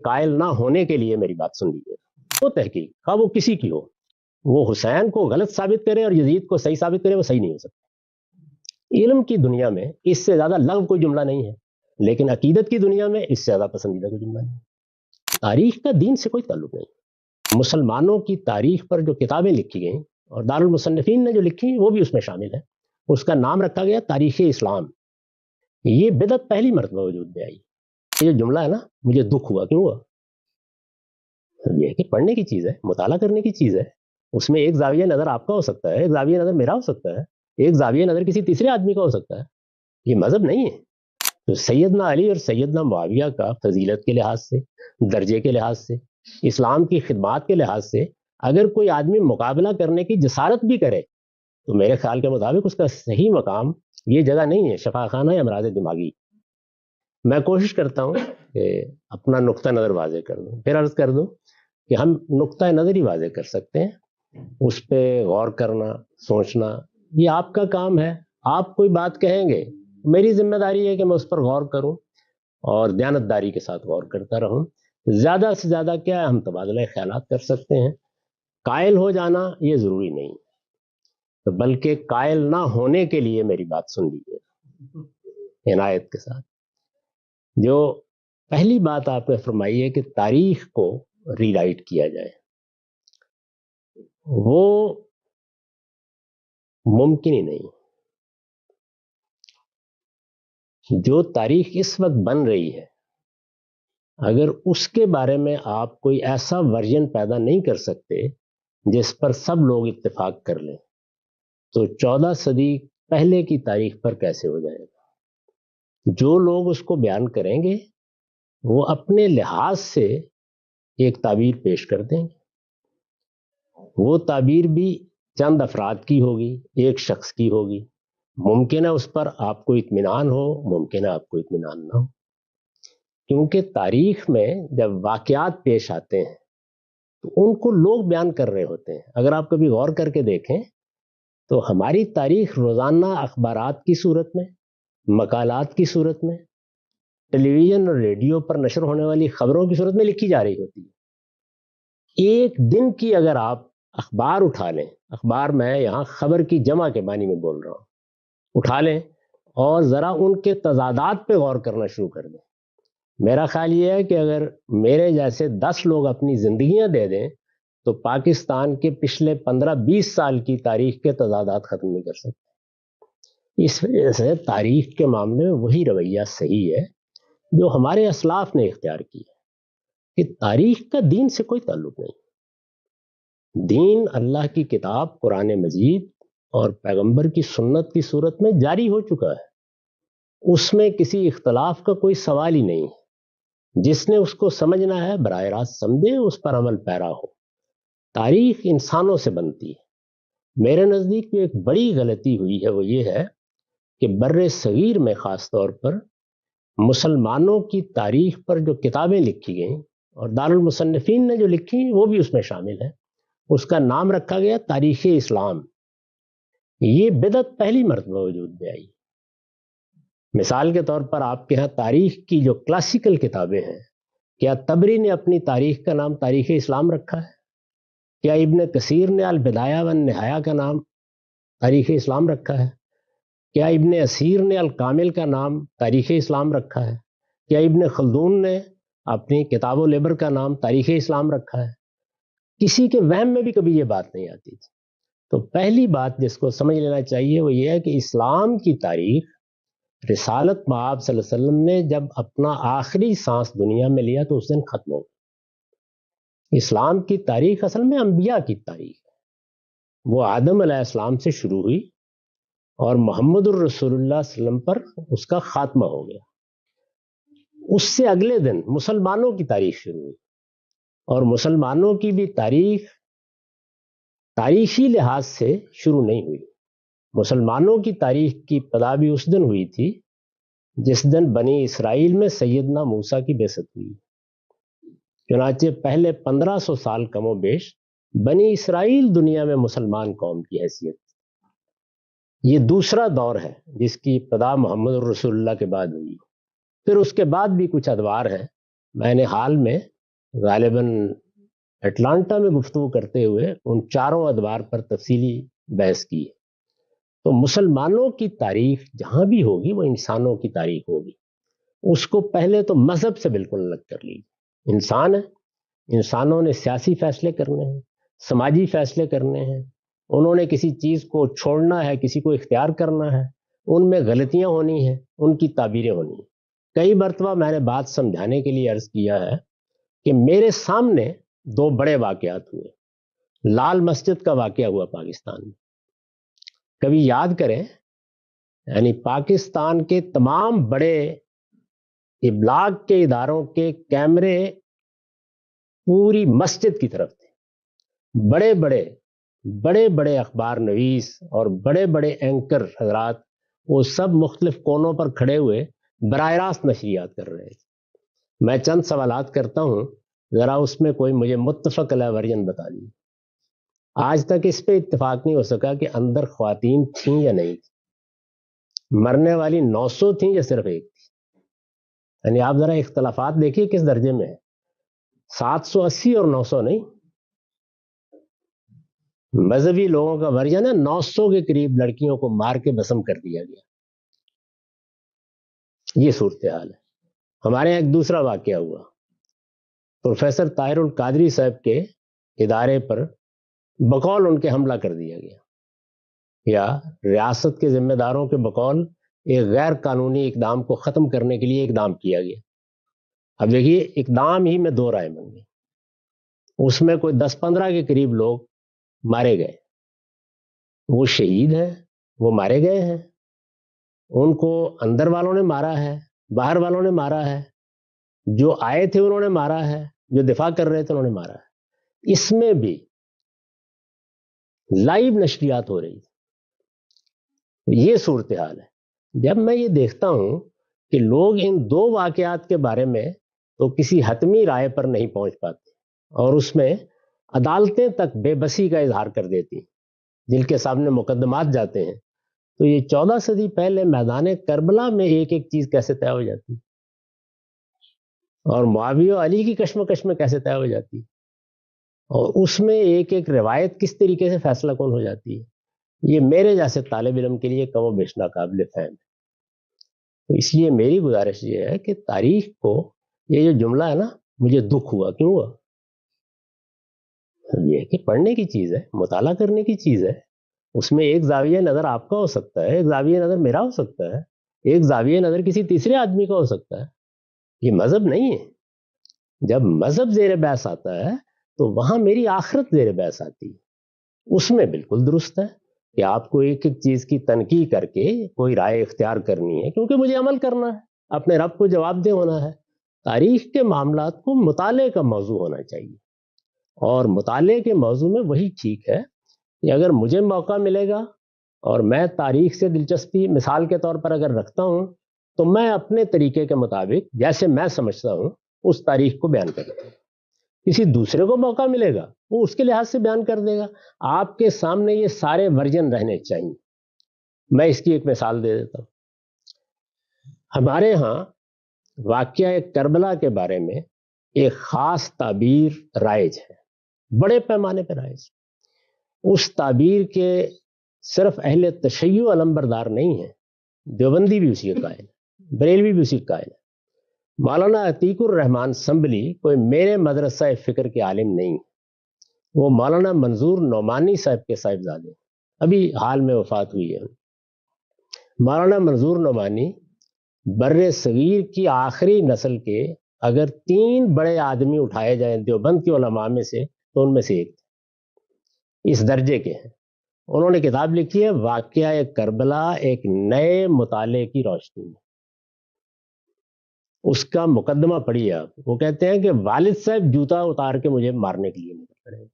قائل نہ ہونے کے لیے میری بات سن لیجیے. وہ تحقیق خواہ وہ کسی کی ہو، وہ حسین کو غلط ثابت کرے اور یزید کو صحیح ثابت کرے، وہ صحیح نہیں ہو سکتا. علم کی دنیا میں اس سے زیادہ لغو کوئی جملہ نہیں ہے، لیکن عقیدت کی دنیا میں اس سے زیادہ پسندیدہ کوئی جملہ نہیں ہے. تاریخ کا دین سے کوئی تعلق نہیں. مسلمانوں کی تاریخ پر جو کتابیں لکھی گئیں اور دارالمصنفین نے جو لکھی وہ بھی اس میں شامل ہے. اس کا نام رکھا گیا تاریخ اسلام. یہ بدعت پہلی مرتبہ وجود میں آئی. یہ جو جملہ ہے نا، مجھے دکھ ہوا. کیوں ہوا؟ یہ کہ پڑھنے کی چیز ہے، مطالعہ کرنے کی چیز ہے. اس میں ایک زاویہ نظر آپ کا ہو سکتا ہے، ایک زاویہ نظر میرا ہو سکتا ہے، ایک زاویہ نظر کسی تیسرے آدمی کا ہو سکتا ہے. یہ مذہب نہیں ہے. تو سیدنا علی اور سیدنا معاویہ کا فضیلت کے لحاظ سے، درجے کے لحاظ سے، اسلام کی خدمات کے لحاظ سے اگر کوئی آدمی مقابلہ کرنے کی جسارت بھی کرے تو میرے خیال کے مطابق اس کا صحیح مقام یہ جگہ نہیں ہے شفاخانہ یا امراض دماغی. میں کوشش کرتا ہوں کہ اپنا نقطہ نظر واضح کر دوں، پھر عرض کر دوں کہ ہم نقطہ نظر ہی واضح کر سکتے ہیں. اس پہ غور کرنا، سوچنا، یہ آپ کا کام ہے. آپ کوئی بات کہیں گے، میری ذمہ داری ہے کہ میں اس پر غور کروں اور دیانتداری کے ساتھ غور کرتا رہوں. زیادہ سے زیادہ کیا ہے، ہم تبادلہ خیالات کر سکتے ہیں. قائل ہو جانا یہ ضروری نہیں، بلکہ قائل نہ ہونے کے لیے میری بات سن لیجیے عنایت کے ساتھ. جو پہلی بات آپ نے فرمائی ہے کہ تاریخ کو ری رائٹ کیا جائے، وہ ممکن ہی نہیں. جو تاریخ اس وقت بن رہی ہے، اگر اس کے بارے میں آپ کوئی ایسا ورژن پیدا نہیں کر سکتے جس پر سب لوگ اتفاق کر لیں، تو 14 صدی پہلے کی تاریخ پر کیسے ہو جائے گا؟ جو لوگ اس کو بیان کریں گے وہ اپنے لحاظ سے ایک تعبیر پیش کر دیں گے. وہ تعبیر بھی چند افراد کی ہوگی، ایک شخص کی ہوگی. ممکن ہے اس پر آپ کو اطمینان ہو، ممکن ہے آپ کو اطمینان نہ ہو. کیونکہ تاریخ میں جب واقعات پیش آتے ہیں تو ان کو لوگ بیان کر رہے ہوتے ہیں. اگر آپ کبھی غور کر کے دیکھیں تو ہماری تاریخ روزانہ اخبارات کی صورت میں، مقالات کی صورت میں، ٹیلی ویژن اور ریڈیو پر نشر ہونے والی خبروں کی صورت میں لکھی جا رہی ہوتی ہے. ایک دن کی اگر آپ اخبار اٹھا لیں، اخبار میں یہاں خبر کی جمع کے معنی میں بول رہا ہوں، اٹھا لیں اور ذرا ان کے تضادات پہ غور کرنا شروع کر دیں. میرا خیال یہ ہے کہ اگر میرے جیسے 10 لوگ اپنی زندگیاں دے دیں تو پاکستان کے پچھلے 15-20 سال کی تاریخ کے تضادات ختم نہیں کر سکتے. اس وجہ سے تاریخ کے معاملے میں وہی رویہ صحیح ہے جو ہمارے اسلاف نے اختیار کی ہے کہ تاریخ کا دین سے کوئی تعلق نہیں. دین اللہ کی کتاب قرآن مجید اور پیغمبر کی سنت کی صورت میں جاری ہو چکا ہے. اس میں کسی اختلاف کا کوئی سوال ہی نہیں ہے. جس نے اس کو سمجھنا ہے براہ راست سمجھے، اس پر عمل پیرا ہو. تاریخ انسانوں سے بنتی ہے. میرے نزدیک ایک بڑی غلطی ہوئی ہے، وہ یہ ہے کہ بر صغیر میں خاص طور پر مسلمانوں کی تاریخ پر جو کتابیں لکھی گئیں اور دارالمصنفین نے جو لکھی وہ بھی اس میں شامل ہے. اس کا نام رکھا گیا تاریخ اسلام. یہ بدعت پہلی مرتبہ وجود میں آئی. مثال کے طور پر آپ کے ہاں تاریخ کی جو کلاسیکل کتابیں ہیں، کیا تبری نے اپنی تاریخ کا نام تاریخ اسلام رکھا ہے؟ کیا ابن کثیر نے البدایہ والنہایہ کا نام تاریخ اسلام رکھا ہے؟ کیا ابن اسیر نے الکامل کا نام تاریخ اسلام رکھا ہے؟ کیا ابن خلدون نے اپنی کتاب و لبر کا نام تاریخ اسلام رکھا ہے؟ کسی کے وہم میں بھی کبھی یہ بات نہیں آتی تھی. تو پہلی بات جس کو سمجھ لینا چاہیے وہ یہ ہے کہ اسلام کی تاریخ رسالت مآب صلی اللہ علیہ وسلم نے جب اپنا آخری سانس دنیا میں لیا تو اس دن ختم ہو گئی. اسلام کی تاریخ اصل میں انبیاء کی تاریخ ہے. وہ آدم علیہ السلام سے شروع ہوئی اور محمد الرسول اللہ صلی اللہ علیہ وسلم پر اس کا خاتمہ ہو گیا. اس سے اگلے دن مسلمانوں کی تاریخ شروع ہوئی اور مسلمانوں کی بھی تاریخ تاریخی لحاظ سے شروع نہیں ہوئی. مسلمانوں کی تاریخ کی ابتدا بھی اس دن ہوئی تھی جس دن بنی اسرائیل میں سیدنا موسیٰ کی بعثت ہوئی. چنانچہ پہلے 1500 سال کم و بیش بنی اسرائیل دنیا میں مسلمان قوم کی حیثیت. یہ دوسرا دور ہے جس کی ابتدا محمد الرسول اللہ کے بعد ہوئی. پھر اس کے بعد بھی کچھ ادوار ہیں میں نے حال میں غالباً اٹلانٹا میں گفتگو کرتے ہوئے ان چاروں ادوار پر تفصیلی بحث کی ہے۔ تو مسلمانوں کی تاریخ جہاں بھی ہوگی وہ انسانوں کی تاریخ ہوگی، اس کو پہلے تو مذہب سے بالکل الگ کر لیجیے۔ انسان ہے، انسانوں نے سیاسی فیصلے کرنے ہیں، سماجی فیصلے کرنے ہیں، انہوں نے کسی چیز کو چھوڑنا ہے، کسی کو اختیار کرنا ہے، ان میں غلطیاں ہونی ہیں، ان کی تعبیریں ہونی ہیں۔ کئی مرتبہ میں نے بات سمجھانے کے لیے عرض کیا ہے کہ میرے سامنے دو بڑے واقعات ہوئے۔ لال مسجد کا واقعہ ہوا پاکستان میں، کبھی یاد کریں، یعنی پاکستان کے تمام بڑے ابلاغ کے اداروں کے کیمرے پوری مسجد کی طرف تھے۔ بڑے بڑے اخبار نویس اور بڑے بڑے اینکر حضرات وہ سب مختلف کونوں پر کھڑے ہوئے براہ راست نشریات کر رہے تھے۔ میں چند سوالات کرتا ہوں، ذرا اس میں کوئی مجھے متفق علیہ ورژن بتا دیجیے۔ آج تک اس پہ اتفاق نہیں ہو سکا کہ اندر خواتین تھیں یا نہیں تھیں، مرنے والی 900 تھیں یا صرف ایک تھی۔ یعنی آپ ذرا اختلافات دیکھیے کس درجے میں ہے، 780 اور 900 نہیں۔ مذہبی لوگوں کا ورژن ہے 900 کے قریب لڑکیوں کو مار کے بسم کر دیا گیا۔ یہ صورتحال ہے۔ ہمارے یہاں ایک دوسرا واقعہ ہوا، پروفیسر طاہر القادری صاحب کے ادارے پر بقول ان کے حملہ کر دیا گیا، یا ریاست کے ذمہ داروں کے بقول ایک غیر قانونی اقدام کو ختم کرنے کے لیے اقدام کیا گیا۔ اب دیکھیے، اقدام ہی میں دو رائے بن گئی، اس میں کوئی 10-15 کے قریب لوگ مارے گئے۔ وہ شہید ہیں، وہ مارے گئے ہیں، ان کو اندر والوں نے مارا ہے، باہر والوں نے مارا ہے، جو آئے تھے انہوں نے مارا ہے، جو دفاع کر رہے تھے انہوں نے مارا ہے۔ اس میں بھی لائیو نشریات ہو رہی ہے۔ یہ صورتحال ہے۔ جب میں یہ دیکھتا ہوں کہ لوگ ان دو واقعات کے بارے میں تو کسی حتمی رائے پر نہیں پہنچ پاتے، اور اس میں عدالتیں تک بے بسی کا اظہار کر دیتی، جن کے سامنے مقدمات جاتے ہیں، تو یہ 14 صدی پہلے میدان کربلا میں ایک ایک چیز کیسے طے ہو جاتی، اور معاویہ و علی کی کشمکش میں کیسے طے ہو جاتی، اور اس میں ایک ایک روایت کس طریقے سے فیصلہ کن ہو جاتی ہے، یہ میرے جیسے طالب علم کے لیے کم و بیش ناقابل فہم ہے۔ تو اس لیے میری گزارش یہ ہے کہ تاریخ کو، یہ جو جملہ ہے نا، مجھے دکھ ہوا، کیوں ہوا؟ یہ کہ پڑھنے کی چیز ہے، مطالعہ کرنے کی چیز ہے، اس میں ایک زاویہ نظر آپ کا ہو سکتا ہے، ایک زاویہ نظر میرا ہو سکتا ہے، ایک زاویہ نظر کسی تیسرے آدمی کا ہو سکتا ہے۔ یہ مذہب نہیں ہے۔ جب مذہب زیر بحث آتا ہے تو وہاں میری آخرت زیر بحث آتی ہے۔ اس میں بالکل درست ہے کہ آپ کو ایک ایک چیز کی تنقیح کر کے کوئی رائے اختیار کرنی ہے، کیونکہ مجھے عمل کرنا ہے، اپنے رب کو جواب دہ ہونا ہے۔ تاریخ کے معاملات کو مطالعے کا موضوع ہونا چاہیے، اور مطالعے کے موضوع میں وہی ٹھیک ہے کہ اگر مجھے موقع ملے گا اور میں تاریخ سے دلچسپی مثال کے طور پر اگر رکھتا ہوں، تو میں اپنے طریقے کے مطابق جیسے میں سمجھتا ہوں اس تاریخ کو بیان کرتا ہوں۔ کسی دوسرے کو موقع ملے گا وہ اس کے لحاظ سے بیان کر دے گا۔ آپ کے سامنے یہ سارے ورژن رہنے چاہیے۔ میں اس کی ایک مثال دے دیتا ہوں۔ ہمارے ہاں واقعہ کربلا کے بارے میں ایک خاص تعبیر رائج ہے، بڑے پیمانے پر رائج۔ اس تعبیر کے صرف اہل تشیع علمبردار نہیں ہیں، دیوبندی بھی اسی کا قائل ہے، بریلوی بھی اسی کا قائل ہے۔ مولانا عتیق الرحمان سنبھلی کوئی میرے مدرسہ فکر کے عالم نہیں، وہ مولانا منظور نعمانی صاحب کے صاحبزادے، ابھی حال میں وفات ہوئی ہے۔ مولانا منظور نعمانی بر صغیر کی آخری نسل کے اگر 3 بڑے آدمی اٹھائے جائیں دیوبند کے علماء میں سے، تو ان میں سے ایک تھے، اس درجے کے ہیں۔ انہوں نے کتاب لکھی ہے واقعہ کربلا ایک نئے مطالعے کی روشنی میں۔ اس کا مقدمہ پڑھیے آپ۔ وہ کہتے ہیں کہ والد صاحب جوتا اتار کے مجھے مارنے کے لیے نکل پڑے۔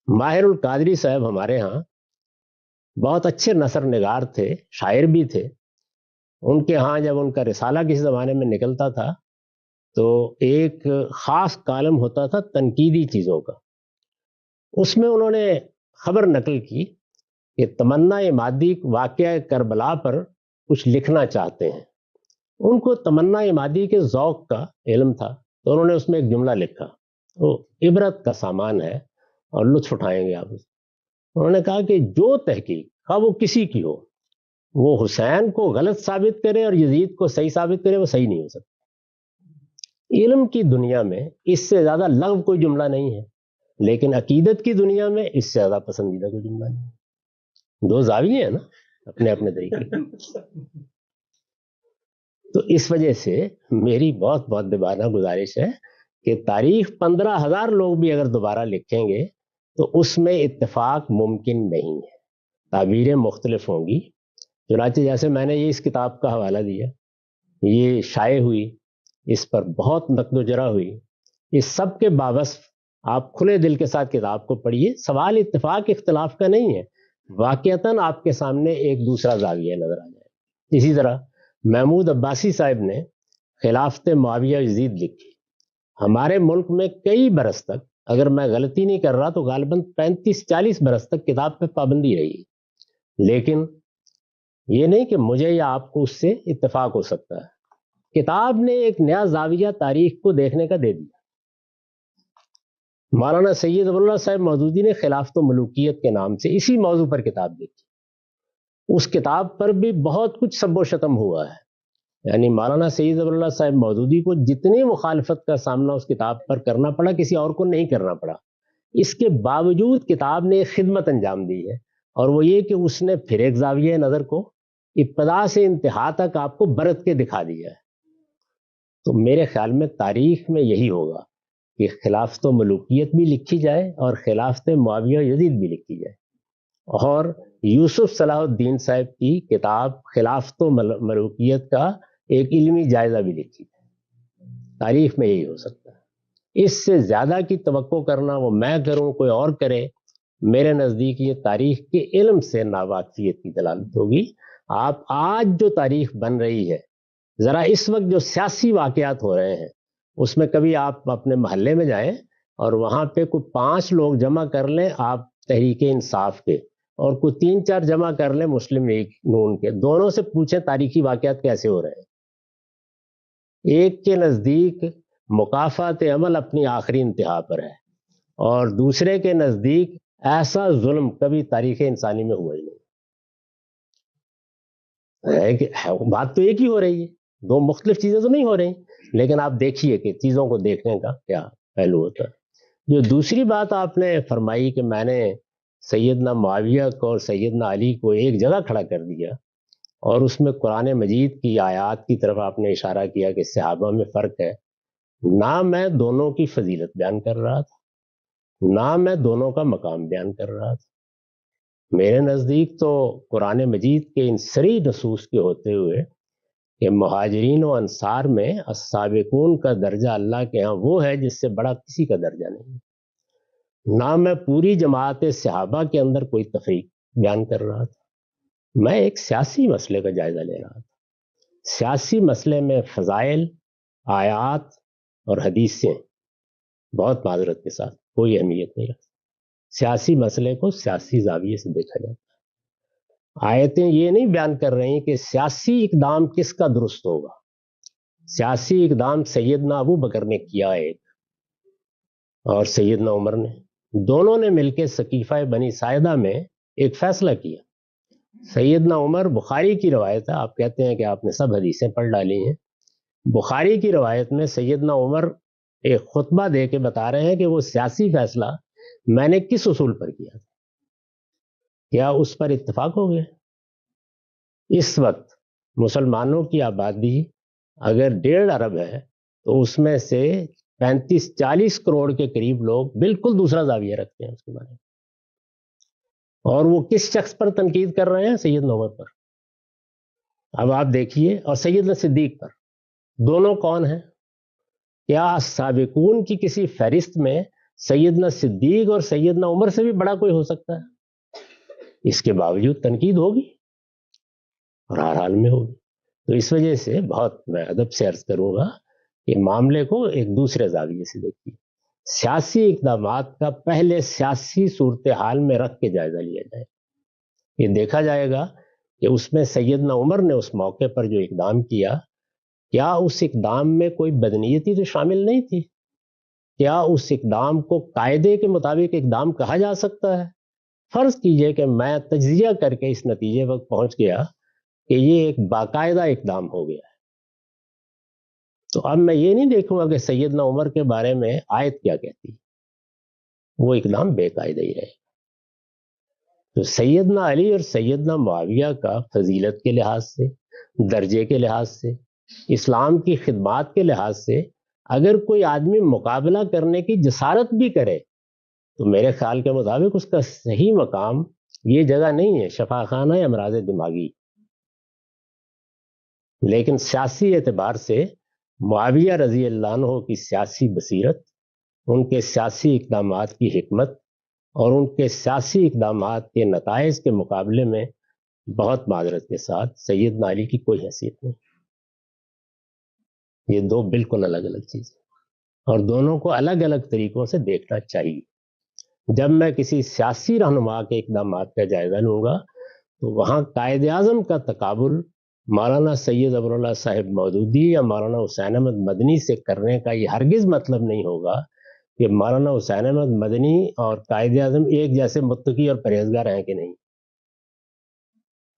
ماہر القادری صاحب ہمارے ہاں بہت اچھے نثر نگار تھے، شاعر بھی تھے۔ ان کے ہاں جب ان کا رسالہ کسی زمانے میں نکلتا تھا تو ایک خاص کالم ہوتا تھا تنقیدی چیزوں کا۔ اس میں انہوں نے خبر نقل کی کہ تمنا مادی واقعہ کربلا پر کچھ لکھنا چاہتے ہیں، ان کو تمنا امادی کے ذوق کا علم تھا، تو انہوں نے اس میں ایک جملہ لکھا، وہ عبرت کا سامان ہے اور لطف اٹھائیں گے آپ اس۔ انہوں نے کہا کہ جو تحقیق خواہ وہ کسی کی ہو، وہ حسین کو غلط ثابت کرے اور یزید کو صحیح ثابت کرے، وہ صحیح نہیں ہو سکتی۔ علم کی دنیا میں اس سے زیادہ لغو کوئی جملہ نہیں ہے، لیکن عقیدت کی دنیا میں اس سے زیادہ پسندیدہ کوئی جملہ نہیں ہے۔ دو زاویے ہیں نا اپنے اپنے طریقے۔ تو اس وجہ سے میری بہت بہت دبانہ گزارش ہے کہ تاریخ 15,000 لوگ بھی اگر دوبارہ لکھیں گے تو اس میں اتفاق ممکن نہیں ہے، تعبیریں مختلف ہوں گی۔ چنانچہ جیسے میں نے یہ اس کتاب کا حوالہ دیا، یہ شائع ہوئی، اس پر بہت نقد و جرح ہوئی، اس سب کے باوصف آپ کھلے دل کے ساتھ کتاب کو پڑھیے، سوال اتفاق اختلاف کا نہیں ہے، واقعتاً آپ کے سامنے ایک دوسرا زاویہ نظر آ جائے۔ اسی طرح محمود عباسی صاحب نے خلافت معاویہ یزید لکھی، ہمارے ملک میں کئی برس تک، اگر میں غلطی نہیں کر رہا تو غالباً 35-40 برس تک کتاب پہ پابندی رہی، لیکن یہ نہیں کہ مجھے یا آپ کو اس سے اتفاق ہو سکتا ہے۔ کتاب نے ایک نیا زاویہ تاریخ کو دیکھنے کا دے دیا۔ مولانا سید ابواللہ صاحب مودودی نے خلافت و ملوکیت کے نام سے اسی موضوع پر کتاب لکھی، اس کتاب پر بھی بہت کچھ سب و شتم ہوا ہے، یعنی مولانا سید ابواللہ صاحب مودودی کو جتنی مخالفت کا سامنا اس کتاب پر کرنا پڑا کسی اور کو نہیں کرنا پڑا، اس کے باوجود کتاب نے ایک خدمت انجام دی ہے، اور وہ یہ کہ اس نے پھر ایک زاویہ نظر کو ابتدا سے انتہا تک آپ کو برت کے دکھا دیا ہے۔ تو میرے خیال میں تاریخ میں یہی ہوگا کہ خلافت و ملوکیت بھی لکھی جائے اور خلافت معاویہ یزید بھی لکھی جائے، اور یوسف صلاح الدین صاحب کی کتاب خلافت و ملوکیت کا ایک علمی جائزہ بھی لکھی جائے۔ تاریخ میں یہی ہو سکتا ہے، اس سے زیادہ کی توقع کرنا وہ میں کروں کوئی اور کرے، میرے نزدیک یہ تاریخ کے علم سے ناواقفیت کی دلالت ہوگی۔ آپ آج جو تاریخ بن رہی ہے، ذرا اس وقت جو سیاسی واقعات ہو رہے ہیں اس میں کبھی آپ اپنے محلے میں جائیں اور وہاں پہ کوئی 5 لوگ جمع کر لیں آپ تحریک انصاف کے، اور کوئی 3-4 جمع کر لیں مسلم لیگ نون کے، دونوں سے پوچھیں تاریخی واقعات کیسے ہو رہے ہیں۔ ایک کے نزدیک مکافات عمل اپنی آخری انتہا پر ہے، اور دوسرے کے نزدیک ایسا ظلم کبھی تاریخ انسانی میں ہوا ہی نہیں ہے کہ بات تو ایک ہی ہو رہی ہے، دو مختلف چیزیں تو نہیں ہو رہی، لیکن آپ دیکھیے کہ چیزوں کو دیکھنے کا کیا پہلو ہوتا ہے۔ جو دوسری بات آپ نے فرمائی کہ میں نے سیدنا معاویہ کو اور سیدنا علی کو ایک جگہ کھڑا کر دیا، اور اس میں قرآن مجید کی آیات کی طرف آپ نے اشارہ کیا کہ صحابہ میں فرق ہے، نہ میں دونوں کی فضیلت بیان کر رہا تھا، نہ میں دونوں کا مقام بیان کر رہا تھا۔ میرے نزدیک تو قرآن مجید کے ان سری نصوص کے ہوتے ہوئے کہ مہاجرین و انصار میں السابقون کا درجہ اللہ کے ہاں وہ ہے جس سے بڑا کسی کا درجہ نہیں، نہ میں پوری جماعت صحابہ کے اندر کوئی تفریق بیان کر رہا تھا، میں ایک سیاسی مسئلے کا جائزہ لے رہا تھا۔ سیاسی مسئلے میں فضائل، آیات اور حدیثیں بہت معذرت کے ساتھ کوئی اہمیت نہیں رکھتی، سیاسی مسئلے کو سیاسی زاویے سے دیکھا جاتا ہے۔ آیتیں یہ نہیں بیان کر رہی ہیں کہ سیاسی اقدام کس کا درست ہوگا، سیاسی اقدام سیدنا ابو بکر نے کیا ایک، اور سیدنا عمر نے، دونوں نے مل کے سقیفہ بنی ساعدہ میں ایک فیصلہ کیا۔ سیدنا عمر، بخاری کی روایت ہے، آپ کہتے ہیں کہ آپ نے سب حدیثیں پڑھ ڈالی ہیں، بخاری کی روایت میں سیدنا عمر ایک خطبہ دے کے بتا رہے ہیں کہ وہ سیاسی فیصلہ میں نے کس اصول پر کیا تھا، کیا اس پر اتفاق ہو گیا؟ اس وقت مسلمانوں کی آبادی اگر 1.5 ارب ہے تو اس میں سے 35-40 کروڑ کے قریب لوگ بالکل دوسرا زاویہ رکھتے ہیں اس کے بارے میں، اور وہ کس شخص پر تنقید کر رہے ہیں؟ سیدنا عمر پر۔ اب آپ دیکھیے، اور سیدنا صدیق پر، دونوں کون ہیں؟ کیا سابقون کی کسی فہرست میں سیدنا صدیق اور سیدنا عمر سے بھی بڑا کوئی ہو سکتا ہے؟ اس کے باوجود تنقید ہوگی، اور ہر حال میں ہوگی۔ تو اس وجہ سے بہت میں ادب سے عرض کروں گا کہ معاملے کو ایک دوسرے زاویے سے دیکھیے، سیاسی اقدامات کا پہلے سیاسی صورتحال میں رکھ کے جائزہ لیا جائے، یہ دیکھا جائے گا کہ اس میں سیدنا عمر نے اس موقع پر جو اقدام کیا کیا اس اقدام میں کوئی بدنیتی تو شامل نہیں تھی؟ کیا اس اقدام کو قاعدے کے مطابق اقدام کہا جا سکتا ہے؟ فرض کیجئے کہ میں تجزیہ کر کے اس نتیجے پر پہنچ گیا کہ یہ ایک باقاعدہ اقدام ہو گیا ہے، تو اب میں یہ نہیں دیکھوں گا کہ سیدنا عمر کے بارے میں آیت کیا کہتی، وہ اقدام بے قاعدہ ہی رہے۔ تو سیدنا علی اور سیدنا معاویہ کا فضیلت کے لحاظ سے، درجے کے لحاظ سے، اسلام کی خدمات کے لحاظ سے اگر کوئی آدمی مقابلہ کرنے کی جسارت بھی کرے تو میرے خیال کے مطابق اس کا صحیح مقام یہ جگہ نہیں ہے شفاخانہ یا امراض دماغی، لیکن سیاسی اعتبار سے معاویہ رضی اللہ عنہ کی سیاسی بصیرت، ان کے سیاسی اقدامات کی حکمت اور ان کے سیاسی اقدامات کے نتائج کے مقابلے میں بہت معذرت کے ساتھ سیدنا علی کی کوئی حیثیت نہیں۔ یہ دو بالکل الگ الگ چیزیں، اور دونوں کو الگ الگ طریقوں سے دیکھنا چاہیے۔ جب میں کسی سیاسی رہنما کے اقدامات کا جائزہ لوں گا تو وہاں قائد اعظم کا تقابل مولانا سید ابر اللہ صاحب مودودی یا مولانا حسین احمد مدنی سے کرنے کا یہ ہرگز مطلب نہیں ہوگا کہ مولانا حسین احمد مدنی اور قائد اعظم ایک جیسے متقی اور پرہیزگار ہیں کہ نہیں۔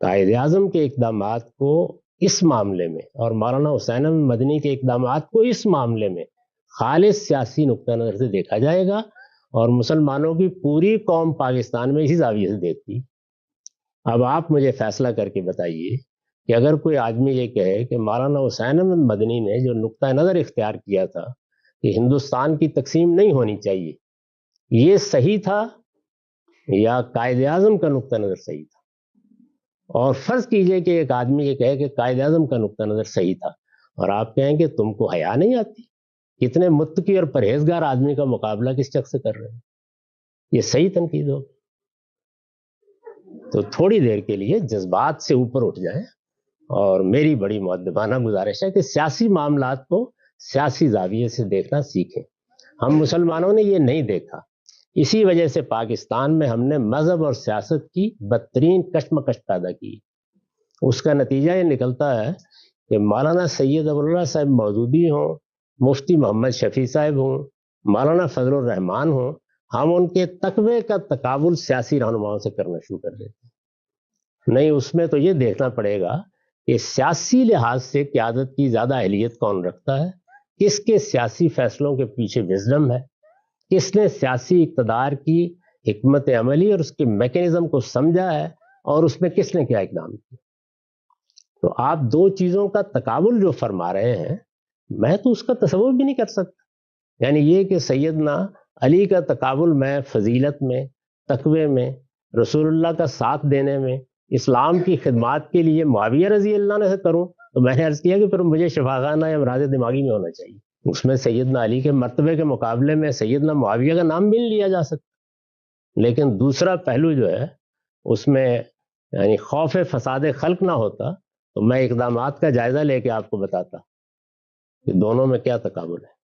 قائد اعظم کے اقدامات کو اس معاملے میں اور مولانا حسین احمد مدنی کے اقدامات کو اس معاملے میں خالص سیاسی نقطہ نظر سے دیکھا جائے گا، اور مسلمانوں کی پوری قوم پاکستان میں اسی زاویے سے دیکھتی۔ اب آپ مجھے فیصلہ کر کے بتائیے کہ اگر کوئی آدمی یہ کہے کہ مولانا حسین احمد مدنی نے جو نقطہ نظر اختیار کیا تھا کہ ہندوستان کی تقسیم نہیں ہونی چاہیے، یہ صحیح تھا یا قائد اعظم کا نقطہ نظر صحیح تھا؟ اور فرض کیجئے کہ ایک آدمی یہ کہے کہ قائد اعظم کا نقطہ نظر صحیح تھا، اور آپ کہیں کہ تم کو حیا نہیں آتی، کتنے متقی اور پرہیزگار آدمی کا مقابلہ کس شخص سے کر رہے ہیں، یہ صحیح تنقید ہوگی؟ تو تھوڑی دیر کے لیے جذبات سے اوپر اٹھ جائیں، اور میری بڑی مؤدبانہ گزارش ہے کہ سیاسی معاملات کو سیاسی زاویے سے دیکھنا سیکھیں۔ ہم مسلمانوں نے یہ نہیں دیکھا، اسی وجہ سے پاکستان میں ہم نے مذہب اور سیاست کی بدترین کشمکش پیدا کی۔ اس کا نتیجہ یہ نکلتا ہے کہ مولانا سید ابر اللہ صاحب مودودی ہوں، مفتی محمد شفیع صاحب ہوں، مولانا فضل الرحمان ہوں، ہم ان کے تقوی کا تقابل سیاسی رہنماؤں سے کرنا شروع کر دیتے۔ نہیں، اس میں تو یہ دیکھنا پڑے گا کہ سیاسی لحاظ سے قیادت کی زیادہ اہلیت کون رکھتا ہے، کس کے سیاسی فیصلوں کے پیچھے وزڈم ہے، کس نے سیاسی اقتدار کی حکمت عملی اور اس کے میکینزم کو سمجھا ہے، اور اس میں کس نے کیا اقدام کیا۔ تو آپ دو چیزوں کا تقابل جو فرما رہے ہیں، میں تو اس کا تصور بھی نہیں کر سکتا۔ یعنی یہ کہ سیدنا علی کا تقابل میں فضیلت میں، تقوی میں، رسول اللہ کا ساتھ دینے میں، اسلام کی خدمات کے لیے معاویہ رضی اللہ عنہ سے کروں، تو میں نے عرض کیا کہ پھر مجھے شفاخانہ یا امراض دماغی میں ہونا چاہیے۔ اس میں سیدنا علی کے مرتبے کے مقابلے میں سیدنا معاویہ کا نام بھی نہیں لیا جا سکتا، لیکن دوسرا پہلو جو ہے اس میں یعنی خوف فساد خلق نہ ہوتا تو میں اقدامات کا جائزہ لے کے آپ کو بتاتا کہ دونوں میں کیا تقابل ہے۔